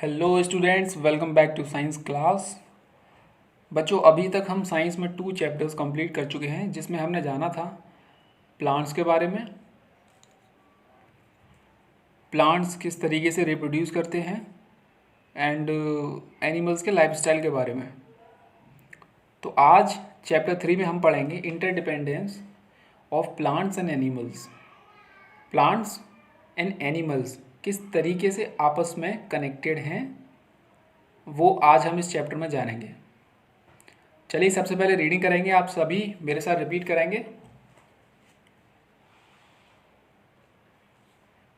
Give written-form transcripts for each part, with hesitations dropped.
Hello students, welcome back to science class. बच्चों, अभी तक हम साइंस में 2 चैप्टर्स कंप्लीट कर चुके हैं, जिसमें हमने जाना था प्लांट्स के बारे में। प्लांट्स किस तरीके से रिप्रोड्यूस करते हैं एंड एनिमल्स के लाइफस्टाइल के बारे में। तो आज चैप्टर 3 में हम पढ़ेंगे interdependence of plants and animals. Plants and animals किस तरीके से आपस में कनेक्टेड हैं, वो आज हम इस चैप्टर में जानेंगे। चलिए, सबसे पहले रीडिंग करेंगे। आप सभी मेरे साथ रिपीट करेंगे।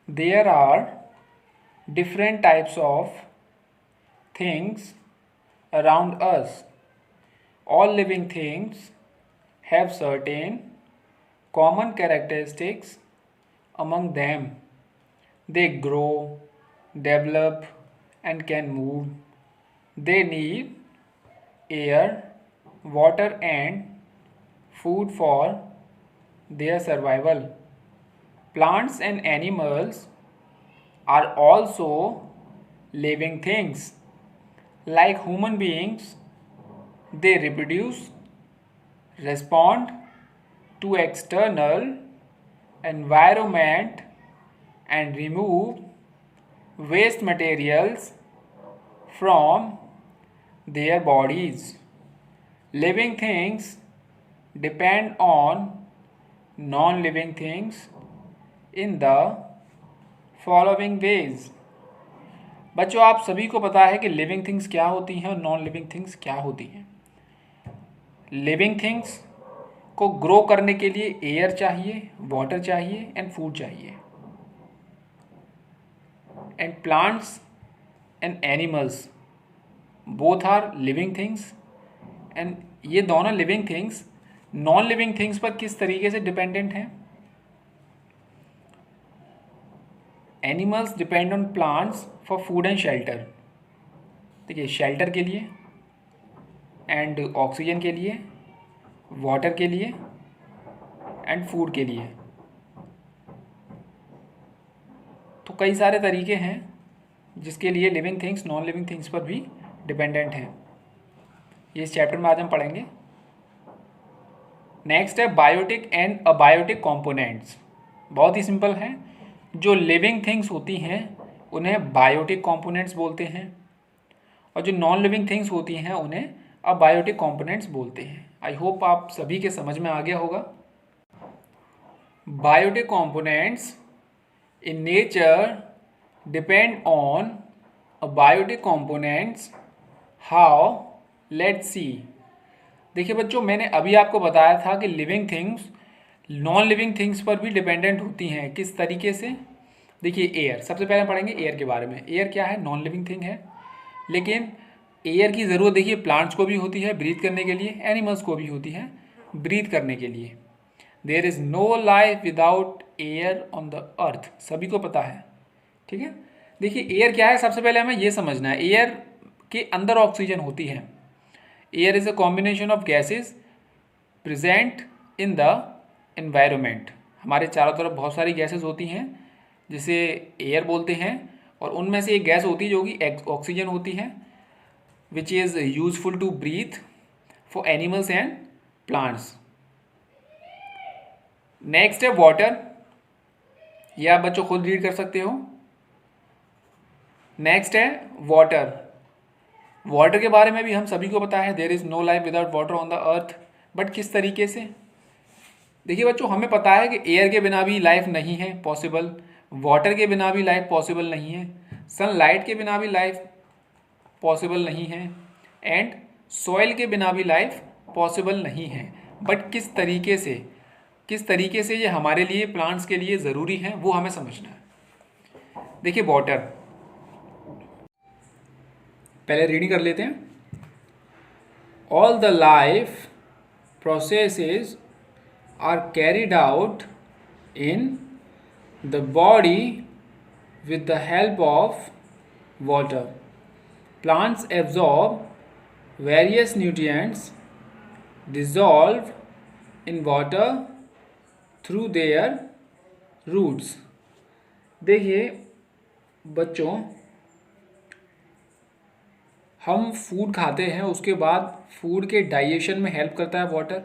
There are different types of things around us. All living things have certain common characteristics among them. They grow, develop, and can move. They need air, water, and food for their survival. Plants and animals are also living things. Like human beings, they reproduce, respond to external environment, and remove waste materials from their bodies. Living things depend on non-living things in the following ways. बच्चों, आप सभी को पता है कि living things क्या होती हैं और नॉन लिविंग थिंग्स क्या होती हैं। लिविंग थिंग्स को ग्रो करने के लिए एयर चाहिए, वाटर चाहिए एंड फूड चाहिए। And plants and animals both are living things. And ये दोनों living things non living things पर किस तरीके से डिपेंडेंट हैं। Animals depend on plants for food and shelter. देखिए, शेल्टर के लिए एंड ऑक्सीजन के लिए, वाटर के लिए एंड फूड के लिए। तो कई सारे तरीके हैं जिसके लिए living things non living things पर भी डिपेंडेंट हैं। ये इस चैप्टर में आज हम पढ़ेंगे। नेक्स्ट है बायोटिक एंड अबायोटिक कंपोनेंट्स। बहुत ही सिंपल है। जो लिविंग थिंग्स होती हैं उन्हें बायोटिक कंपोनेंट्स बोलते हैं, और जो नॉन लिविंग थिंग्स होती हैं उन्हें अबायोटिक कंपोनेंट्स बोलते हैं। आई होप आप सभी के समझ में आ गया होगा। Biotic components in nature depend on abiotic components. How? Let's see. देखिए बच्चों, मैंने अभी आपको बताया था कि living things non living things पर भी डिपेंडेंट होती हैं। किस तरीके से? देखिए, एयर सबसे पहले पढ़ेंगे एयर के बारे में। एयर क्या है? नॉन लिविंग थिंग है, लेकिन एयर की ज़रूरत देखिए प्लांट्स को भी होती है ब्रीथ करने के लिए, एनिमल्स को भी होती है ब्रीथ करने के लिए। There is no life without air on the earth, सभी को पता है। ठीक है, देखिए एयर क्या है, सबसे पहले हमें ये समझना है। एयर के अंदर ऑक्सीजन होती है। Air is a combination of gases present in the environment. हमारे चारों तरफ बहुत सारी गैसेज होती हैं जिसे एयर बोलते हैं, और उनमें से एक गैस होती है जो कि ऑक्सीजन होती है, which is useful to breathe for animals and plants. Next है वाटर। ये आप बच्चों खुद रीड कर सकते हो। नेक्स्ट है वाटर। वाटर के बारे में भी हम सभी को पता है, there is no life without water on the earth. But किस तरीके से? देखिए बच्चों, हमें पता है कि एयर के बिना भी लाइफ नहीं है पॉसिबल, वाटर के बिना भी लाइफ पॉसिबल नहीं है, सनलाइट के बिना भी लाइफ पॉसिबल नहीं है, एंड सॉइल के बिना भी लाइफ पॉसिबल नहीं है। बट किस तरीके से ये हमारे लिए, प्लांट्स के लिए ज़रूरी है, वो हमें समझना है। देखिए वाटर, पहले रीडिंग कर लेते हैं। All the life processes are carried out in the body with the help of water. Plants absorb various nutrients dissolved in water through their roots। देखिए बच्चों, हम फूड खाते हैं, उसके बाद फूड के डाइजेशन में हेल्प करता है वाटर।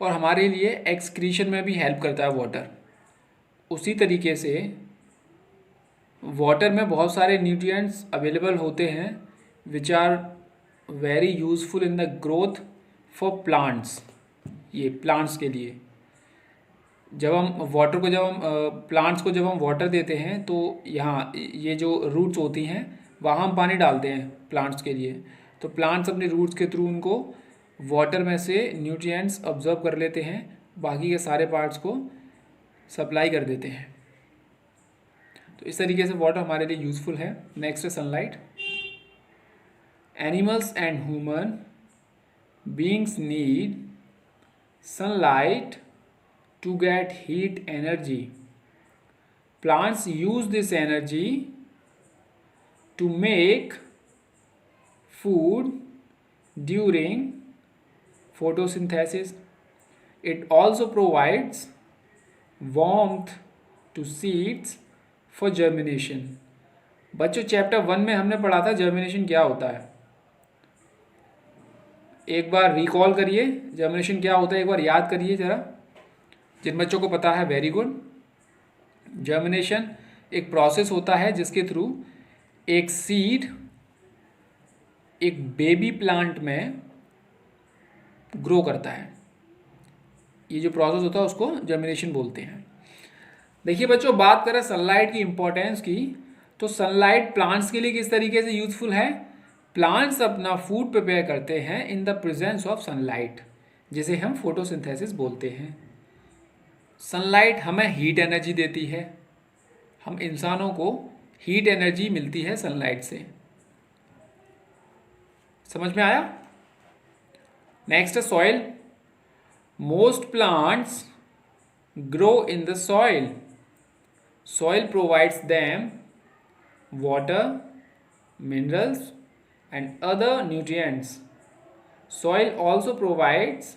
और हमारे लिए एक्सक्रीशन में भी हेल्प करता है वाटर। उसी तरीके से वाटर में बहुत सारे न्यूट्रिएंट्स अवेलेबल होते हैं which are very useful in the growth for plants. ये प्लांट्स के लिए जब हम प्लांट्स को जब हम वाटर देते हैं तो यहाँ ये जो रूट्स होती हैं वहाँ हम पानी डालते हैं प्लांट्स के लिए, तो प्लांट्स अपने रूट्स के थ्रू उनको वाटर में से न्यूट्रिएंट्स ऑब्जर्व कर लेते हैं, बाकी के सारे पार्ट्स को सप्लाई कर देते हैं। तो इस तरीके से वाटर हमारे लिए यूज़फुल है। नेक्स्ट है sunlight. Animals and human beings need sunlight to get heat energy. Plants use this energy to make food during photosynthesis. It also provides warmth to seeds for germination. बच्चों chapter 1 में हमने पढ़ा था germination क्या होता है। एक बार रिकॉल करिए जर्मिनेशन क्या होता है, एक बार याद करिए ज़रा, जिन बच्चों को पता है वेरी गुड। जर्मिनेशन एक प्रोसेस होता है जिसके थ्रू एक सीड एक बेबी प्लांट में ग्रो करता है। ये जो प्रोसेस होता है उसको जर्मिनेशन बोलते हैं। देखिए बच्चों, बात करें सनलाइट की इम्पोर्टेंस की, तो सनलाइट प्लांट्स के लिए किस तरीके से यूजफुल है। प्लांट्स अपना फूड प्रिपेयर करते हैं in the presence of sunlight, जिसे हम फोटोसिंथेसिस बोलते हैं। सनलाइट हमें हीट एनर्जी देती है, हम इंसानों को हीट एनर्जी मिलती है सनलाइट से। समझ में आया। नेक्स्ट है soil. Most plants grow in the soil. Soil provides them water, minerals and other nutrients. Soil also provides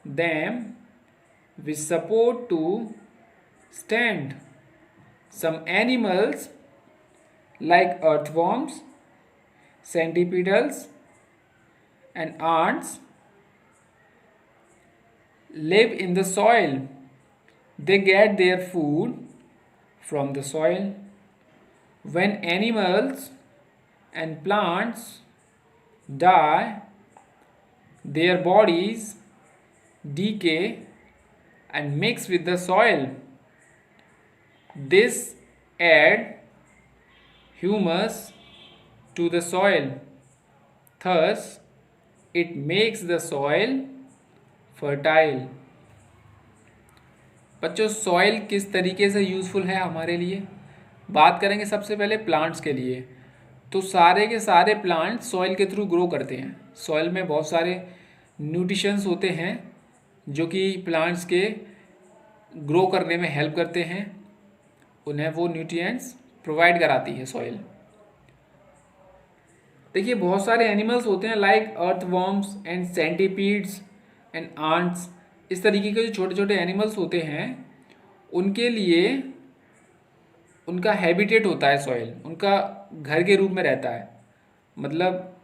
them with support to stand. Some animals like earthworms, centipedals and ants live in the soil. They get their food from the soil. When animals and plants die, their bodies decay and mix with the soil. This adds humus to the soil. Thus, it makes the soil fertile. बच्चों, soil किस तरीके से useful है हमारे लिए, बात करेंगे सबसे पहले प्लांट्स के लिए। तो सारे के सारे प्लांट सॉइल के थ्रू ग्रो करते हैं। सॉइल में बहुत सारे न्यूट्रिशंस होते हैं जो कि प्लांट्स के ग्रो करने में हेल्प करते हैं, उन्हें वो न्यूट्रिएंट्स प्रोवाइड कराती है सॉइल। देखिए बहुत सारे एनिमल्स होते हैं like earthworms and centipedes and ants. इस तरीके के जो छोटे छोटे एनिमल्स होते हैं उनके लिए उनका हैबिटेट होता है सॉइल, उनका घर के रूप में रहता है। मतलब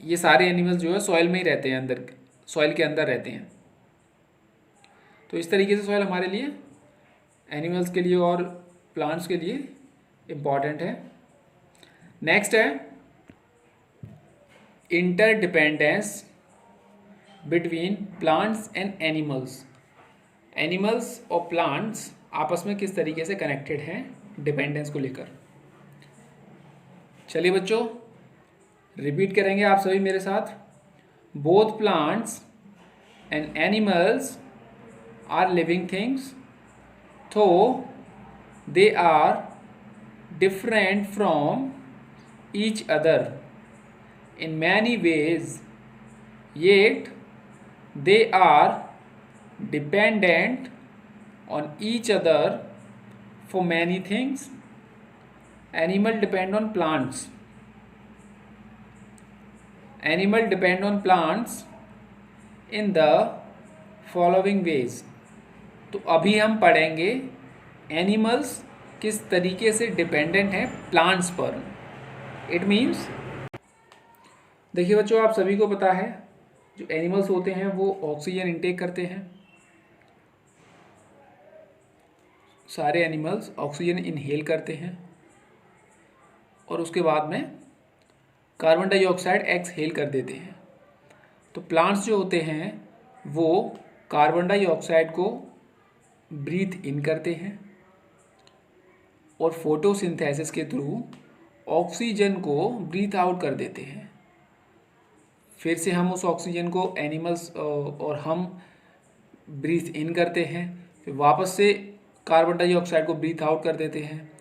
ये सारे एनिमल्स जो है सॉइल में ही रहते हैं, अंदर सॉइल के अंदर रहते हैं। तो इस तरीके से सॉइल हमारे लिए, एनिमल्स के लिए और प्लांट्स के लिए इम्पॉर्टेंट है। नेक्स्ट है interdependence between plants and animals. Animals और प्लांट्स आपस में किस तरीके से कनेक्टेड हैं डिपेंडेंस को लेकर। चलिए बच्चों रिपीट करेंगे आप सभी मेरे साथ। Both plants and animals are living things, though they are different from each other in many ways, yet they are dependent on each other for many things. Animal depend on plants. Animal depend on plants in the following ways. तो अभी हम पढ़ेंगे animals किस तरीके से dependent हैं plants पर। It means देखिए बच्चों, आप सभी को पता है जो एनिमल्स होते हैं वो ऑक्सीजन इनटेक करते हैं। सारे एनिमल्स ऑक्सीजन इनहेल करते हैं और उसके बाद में कार्बन डाइऑक्साइड एक्सहेल कर देते हैं। तो प्लांट्स जो होते हैं वो कार्बन डाइऑक्साइड को ब्रीथ इन करते हैं और फोटोसिंथेसिस के थ्रू ऑक्सीजन को ब्रीथ आउट कर देते हैं। फिर से हम उस ऑक्सीजन को एनिमल्स और हम ब्रीथ इन करते हैं, फिर वापस से कार्बन डाइऑक्साइड को ब्रीथ आउट कर देते हैं।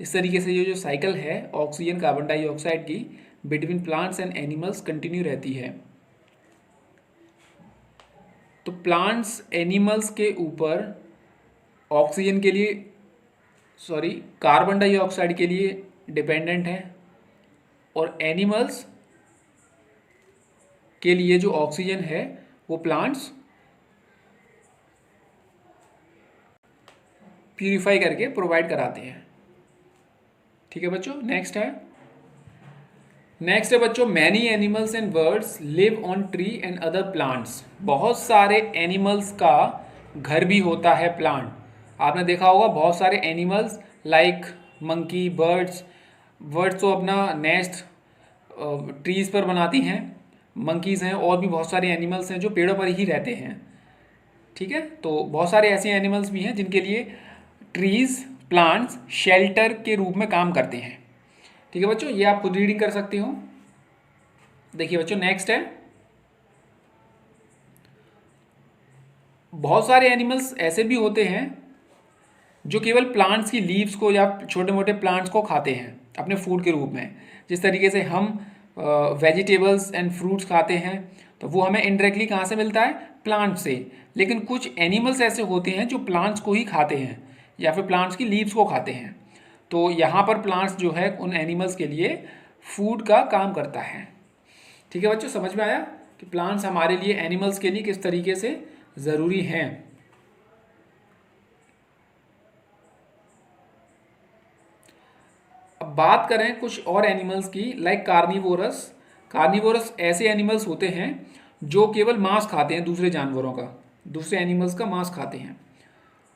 इस तरीके से ये जो साइकिल है ऑक्सीजन कार्बन डाइऑक्साइड की between plants and animals continue रहती है। तो प्लांट्स एनिमल्स के ऊपर ऑक्सीजन के लिए कार्बन डाइऑक्साइड के लिए डिपेंडेंट है और एनिमल्स के लिए जो ऑक्सीजन है वो प्लांट्स प्यूरिफाई करके प्रोवाइड कराते हैं। ठीक है बच्चों, नेक्स्ट है बच्चों, many animals and birds live on tree and other plants. बहुत सारे एनिमल्स का घर भी होता है प्लांट। आपने देखा होगा बहुत सारे एनिमल्स लाइक मंकी, बर्ड्स तो अपना नेस्ट ट्रीज पर बनाती हैं, मंकीज़ हैं, और भी बहुत सारे एनिमल्स हैं जो पेड़ों पर ही रहते हैं। ठीक है, तो बहुत सारे ऐसे एनिमल्स भी हैं जिनके लिए ट्रीज, प्लांट्स शेल्टर के रूप में काम करते हैं। ठीक है बच्चों, ये आप खुद रीडिंग कर सकते हो। देखिए बच्चों, नेक्स्ट है, बहुत सारे एनिमल्स ऐसे भी होते हैं जो केवल प्लांट्स की लीव्स को या छोटे मोटे प्लांट्स को खाते हैं अपने फूड के रूप में। जिस तरीके से हम वेजिटेबल्स एंड फ्रूट्स खाते हैं तो वो हमें इनडायरेक्टली कहाँ से मिलता है, प्लांट से। लेकिन कुछ एनिमल्स ऐसे होते हैं जो प्लांट्स को ही खाते हैं या फिर प्लांट्स की लीव्स को खाते हैं। तो यहाँ पर प्लांट्स जो है उन एनिमल्स के लिए फूड का काम करता है। ठीक है बच्चों, समझ में आया कि प्लांट्स हमारे लिए, एनिमल्स के लिए किस तरीके से ज़रूरी हैं। अब बात करें कुछ और एनिमल्स की, लाइक कार्निवोरस ऐसे एनिमल्स होते हैं जो केवल मांस खाते हैं, दूसरे जानवरों का, दूसरे एनिमल्स का मांस खाते हैं।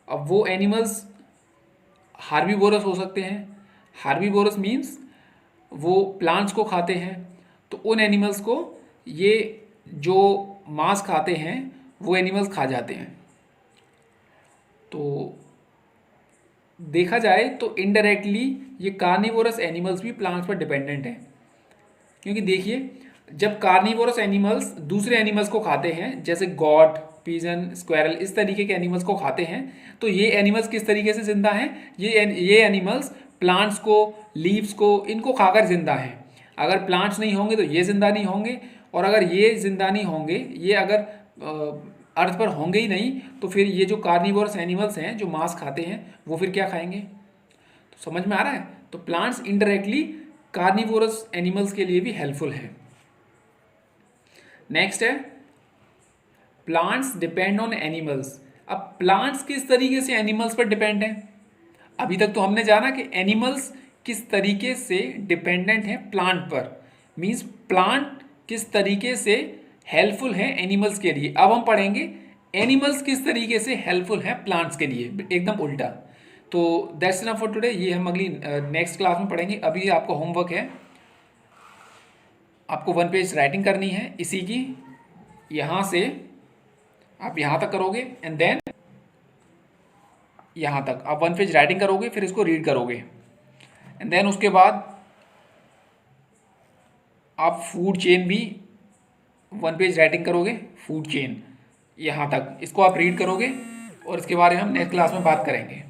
अब वो एनिमल्स हार्बीवोरस हो सकते हैं। हार्बीवोरस मीन्स वो प्लांट्स को खाते हैं। तो उन एनिमल्स को ये जो मांस खाते हैं वो एनिमल्स खा जाते हैं। तो देखा जाए तो इनडायरेक्टली ये कार्निवोरस एनिमल्स भी प्लांट्स पर डिपेंडेंट हैं, क्योंकि देखिए जब कार्निवोरस एनिमल्स दूसरे एनिमल्स को खाते हैं, जैसे गॉट, पिजन, स्क्वेरल, इस तरीके के एनिमल्स को खाते हैं, तो ये एनिमल्स किस तरीके से जिंदा हैं, ये एनिमल्स प्लांट्स को, लीव्स को, इनको खाकर जिंदा हैं। अगर प्लांट्स नहीं होंगे तो ये जिंदा नहीं होंगे, और अगर ये जिंदा नहीं होंगे, ये अगर अर्थ पर होंगे ही नहीं, तो फिर ये जो कार्निवोरस एनिमल्स हैं जो मांस खाते हैं वो फिर क्या खाएंगे। तो समझ में आ रहा है, तो प्लांट्स इनडायरेक्टली कार्निवोरस एनिमल्स के लिए भी हेल्पफुल है। नेक्स्ट है, प्लांट्स डिपेंड ऑन एनिमल्स। अब प्लांट्स किस तरीके से एनिमल्स पर डिपेंड हैं। अभी तक तो हमने जाना कि एनिमल्स किस तरीके से डिपेंडेंट हैं प्लांट पर, मीन्स प्लांट किस तरीके से हेल्पफुल हैं एनिमल्स के लिए। अब हम पढ़ेंगे एनिमल्स किस तरीके से हेल्पफुल हैं प्लांट्स के लिए, एकदम उल्टा। तो दैट्स इनफ फॉर टुडे, ये हम अगली नेक्स्ट क्लास में पढ़ेंगे। अभी आपको होमवर्क है, आपको 1 पेज राइटिंग करनी है इसी की, यहाँ से आप यहाँ तक करोगे एंड देन यहाँ तक आप 1 पेज राइटिंग करोगे, फिर इसको रीड करोगे एंड देन उसके बाद आप फूड चेन भी 1 पेज राइटिंग करोगे, फूड चेन यहाँ तक, इसको आप रीड करोगे और इसके बारे में हम नेक्स्ट क्लास में बात करेंगे।